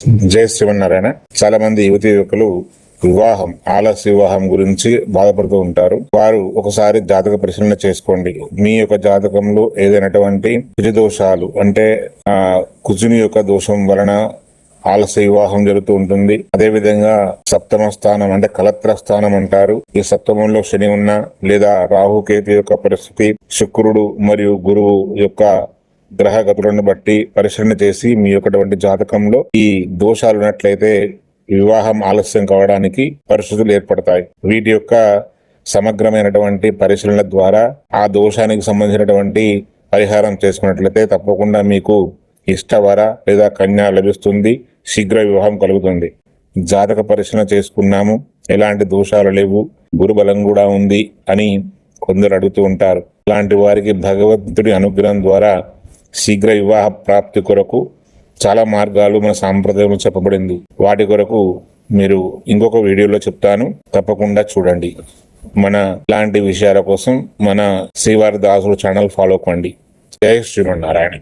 జై శ్రీమన్నారాయణ. చాలా మంది యువకులు ఆలస్య వివాహం గురించి బాధపడుతూ ఉంటారు. వారు ఒకసారి జాతక పరిశీలన చేసుకోండి. మీ యొక్క జాతకంలో ఏదైనటువంటి దోషాలు అంటే కుజుని యొక్క దోషం వలన ఆలస్య వివాహం జరుగుతూ ఉంటుంది. అదే విధంగా సప్తమ స్థానం అంటే కలత్ర స్థానం అంటారు. ఈ సప్తమంలో శని ఉన్న లేదా రాహుకేతు యొక్క పరిస్థితి, శుక్రుడు మరియు గురువు యొక్క గ్రహగతులను బట్టి పరిశీలన చేసి మీ యొక్క జాతకంలో ఈ దోషాలు ఉన్నట్లయితే వివాహం ఆలస్యం కావడానికి పరిస్థితులు ఏర్పడతాయి. వీటి యొక్క సమగ్రమైనటువంటి పరిశీలన ద్వారా ఆ దోషానికి సంబంధించినటువంటి పరిహారం చేసుకున్నట్లయితే తప్పకుండా మీకు ఇష్టవర లేదా కన్య లభిస్తుంది. శీఘ్ర వివాహం కలుగుతుంది. జాతక పరిశీలన చేసుకున్నాము, ఎలాంటి దోషాలు లేవు, గురుబలం కూడా ఉంది అని కొందరు అడుగుతూ ఉంటారు. అలాంటి వారికి భగవంతుడి అనుగ్రహం ద్వారా శీఘ్ర వివాహ ప్రాప్తి కొరకు చాలా మార్గాలు మన సాంప్రదాయంలో చెప్పబడింది. వాటి కొరకు మీరు ఇంకొక వీడియోలో చెప్తాను, తప్పకుండా చూడండి. మన ఇలాంటి విషయాల కోసం మన శ్రీవారి దాసుడు ఛానల్ ఫాలో కండి. జై శ్రీమన్నారాయణ.